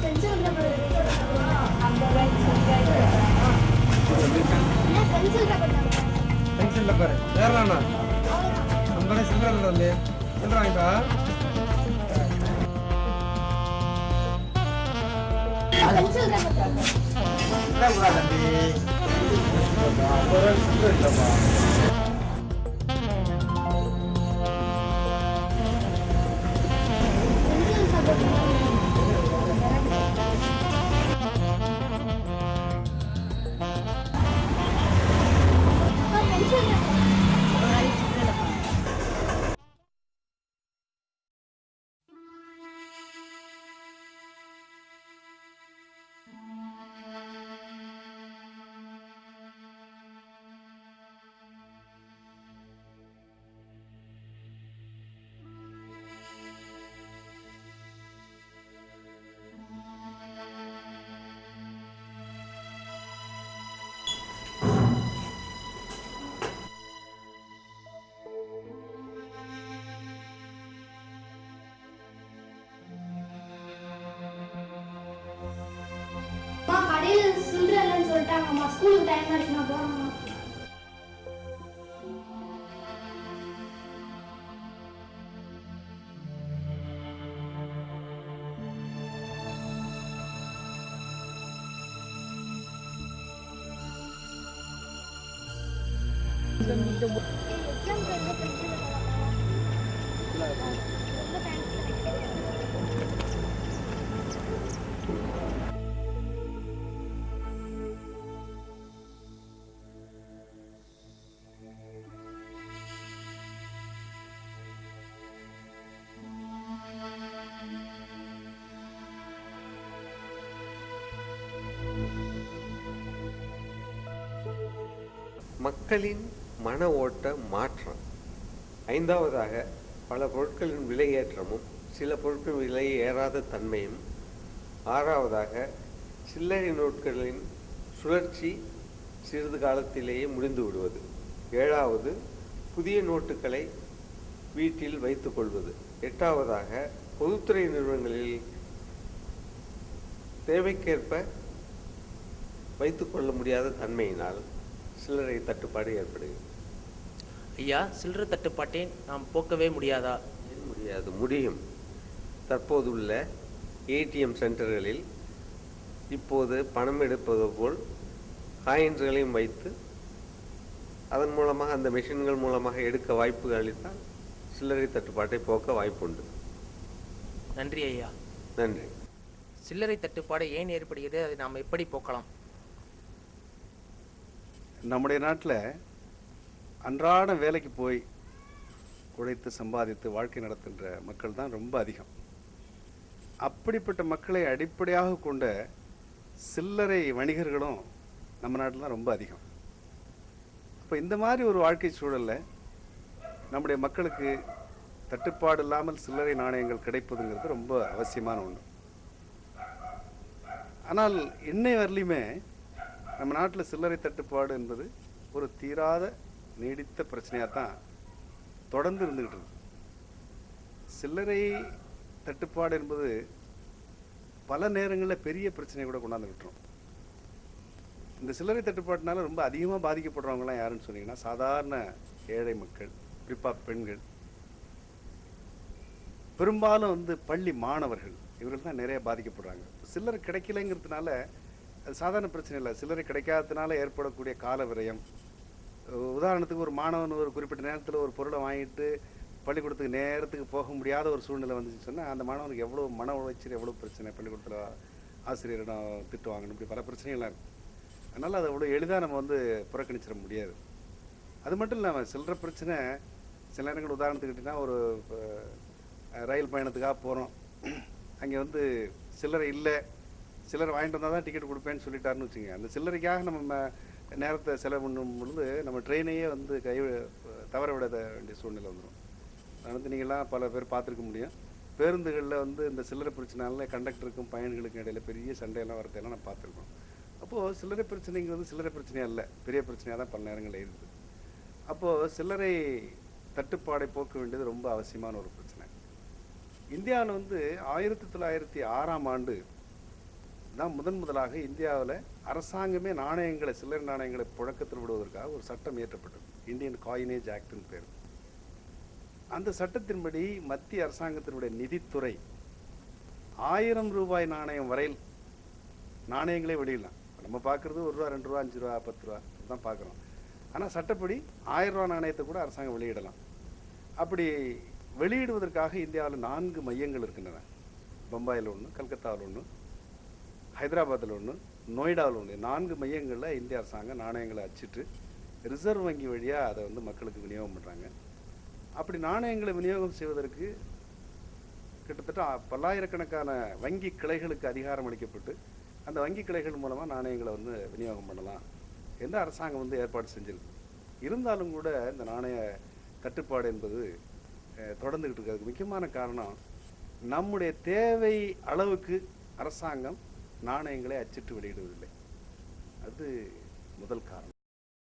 Pencil rubber வேறாண்ணா நம்மளே சில்லற வந்து சொல்றாங்கக்கா. தம்பி இல்லப்பா. கடையில் சில்லறைன்னு சொல்லிட்டாங்கம்மா. ஸ்கூலுக்கு டைம் ஆயிடுச்சு, நான் போறேம்மா. மக்களின் மன ஓட்ட மாற்றம். ஐந்தாவதாக பல பொருட்களின் விலையேற்றமும் சில பொருட்களின் விலை ஏறாத தன்மையும். ஆறாவதாக சில்லறை நோட்களின் சுழற்சி சிறிது காலத்திலேயே முடிந்து விடுவது. ஏழாவது புதிய நோட்டுகளை வீட்டில் வைத்துக் கொள்வது. எட்டாவதாக பொதுத்துறை நிறுவனங்களில் தேவைக்கேற்ப வைத்துக்கொள்ள முடியாத தன்மையினால் சில்லறை தட்டுப்பாடு ஏற்படுகிறது. ஐயா, சில்லறை தட்டுப்பாட்டை நாம் போக்கவே முடியாதா? முடியாது, முடியும். தற்போதுள்ள ஏடிஎம் சென்டர்களில் இப்போது பணம் எடுப்பது போல் காயின்ஸ்களையும் வைத்து அதன் மூலமாக அந்த மெஷின்கள் மூலமாக எடுக்க வாய்ப்பு அளித்தால் சில்லறை தட்டுப்பாட்டை போக்க வாய்ப்புண்டு. நன்றி ஐயா. நன்றி. சில்லறை தட்டுப்பாடு ஏன் ஏற்படுகிறது, அதை நாம் எப்படி போக்கலாம்? நம்முடைய நாட்டில் அன்றாட வேலைக்கு போய் உழைத்து சம்பாதித்து வாழ்க்கை நடத்துகின்ற மக்கள் தான் ரொம்ப அதிகம். அப்படிப்பட்ட மக்களை அடிப்படையாக கொண்ட சில்லறை வணிகர்களும் நம்ம நாட்டில் தான் ரொம்ப அதிகம். அப்போ இந்த மாதிரி ஒரு வாழ்க்கை சூழலில் நம்முடைய மக்களுக்கு தட்டுப்பாடு இல்லாமல் சில்லறை நாணயங்கள் கிடைப்பதுங்கிறது ரொம்ப அவசியமான ஒன்று. ஆனால் இன்னை வரலையுமே நம்ம நாட்டில் சில்லறை தட்டுப்பாடு என்பது ஒரு தீராத நீடித்த பிரச்சனையாக தான் தொடர்ந்து இருந்துகிட்டு இருக்கு. சில்லறை தட்டுப்பாடு என்பது பல நேரங்களில் பெரிய பிரச்சனையை கூட கொண்டாந்து விட்டுரும். இந்த சில்லறை தட்டுப்பாட்டினால ரொம்ப அதிகமாக பாதிக்கப்படுறவங்களாம் யாருன்னு சொன்னீங்கன்னா சாதாரண ஏழை மக்கள், குறிப்பாக பெண்கள், பெரும்பாலும் பள்ளி மாணவர்கள், இவர்கள் தான் நிறைய பாதிக்கப்படுறாங்க. சில்லறை கிடைக்கலைங்கிறதுனால அது சாதாரண பிரச்சனை இல்லை. சில்லறை கிடைக்காததுனால ஏற்படக்கூடிய கால விரயம். உதாரணத்துக்கு ஒரு மாணவன் ஒரு குறிப்பிட்ட நேரத்தில் ஒரு பொருளை வாங்கிட்டு பள்ளிக்கூடத்துக்கு நேரத்துக்கு போக முடியாத ஒரு சூழ்நிலை வந்துச்சு சொன்னால் அந்த மாணவனுக்கு எவ்வளோ மன உளைச்சல், எவ்வளோ பிரச்சனை, பள்ளிக்கூடத்தில் ஆசிரியரிடம் திட்டு வாங்கணும், இப்படி பல பிரச்சனைகள்லாம் இருக்கும். அதனால் அதை அவ்வளோ எளிதாக நம்ம புறக்கணிச்சிட முடியாது. அது மட்டும் இல்லாமல் சில்லறை பிரச்சனை சில நேரங்கள் உதாரணத்துக்கிட்டீங்கன்னா ஒரு ரயில் பயணத்துக்காக போகிறோம், அங்கே சில்லறை இல்லை, சில்லறை வாங்கிட்டு வந்தால் தான் டிக்கெட் கொடுப்பேன்னு சொல்லிட்டாருன்னு வச்சுங்க. அந்த சில்லறைக்காக நம்ம நேரத்தை செலவு பண்ணும் பொழுது நம்ம ட்ரெயினையே தவற விட வேண்டிய சூழ்நிலை வந்துடும். அது நீங்கள்லாம் பல பேர் பார்த்துருக்க முடியும். பேருந்துகளில் இந்த சில்லறை பிரச்சனைனால கண்டக்டருக்கும் பயணிகளுக்கும் இடையில பெரிய சண்டையெல்லாம் வரதெல்லாம் நான் பார்த்துருக்கோம். அப்போது சில்லறை பிரச்சனைங்கிறது சில்லறை பிரச்சனையாக இல்லை, பெரிய பிரச்சனையாக தான் பல நேரங்களில் இருக்குது. அப்போது சில்லறை தட்டுப்பாடை போக்க வேண்டியது ரொம்ப அவசியமான ஒரு பிரச்சனை. இந்தியாவில் 1906ஆம் ஆண்டு தான் முதலாக இந்தியாவில் அரசாங்கமே நாணயங்களை, சில்லறை நாணயங்களை புழக்கத்தில் விடுவதற்காக ஒரு சட்டம் இயற்றப்பட்டது. இந்தியன் காயினேஜ் ஆக்ட்னு பேர். அந்த சட்டத்தின்படி மத்திய அரசாங்கத்தினுடைய நிதித்துறை 1000 ரூபாய் நாணயம் வரையில் நாணயங்களே வெளியிடலாம். நம்ம பார்க்குறது 1 ரூபா, 2 ரூபா, 5 ரூபா, 10 ரூபா தான் பார்க்குறோம். ஆனால் சட்டப்படி 1000 ரூபா நாணயத்தை கூட அரசாங்கம் வெளியிடலாம். அப்படி வெளியிடுவதற்காக இந்தியாவில் 4 மையங்கள் இருக்கின்றன. பம்பாயில் ஒன்று, கல்கத்தாவில் ஒன்று, ஹைதராபாத்தில் ஒன்று, நொய்டாவில் ஒன்று. 4 மையங்களில் இந்திய அரசாங்கம் நாணயங்களை அச்சிட்டு ரிசர்வ் வங்கி வழியாக அதை வந்து மக்களுக்கு விநியோகம் பண்ணுறாங்க. அப்படி நாணயங்களை விநியோகம் செய்வதற்கு கிட்டத்தட்ட பல்லாயிரக்கணக்கான வங்கி கிளைகளுக்கு அதிகாரம் அளிக்கப்பட்டு அந்த வங்கி கிளைகள் மூலமாக நாணயங்களை வந்து விநியோகம் பண்ணலாம் என்று அரசாங்கம் வந்து ஏற்பாடு செஞ்சிருக்கு. இருந்தாலும் கூட இந்த நாணய தட்டுப்பாடு என்பது தொடர்ந்துகிட்டு இருக்கிறதுக்கு முக்கியமான காரணம், நம்முடைய தேவை அளவுக்கு அரசாங்கம் நாணயங்களை அச்சிட்டு வெளியிடுவதில்லை. அது முதல் காரணம்.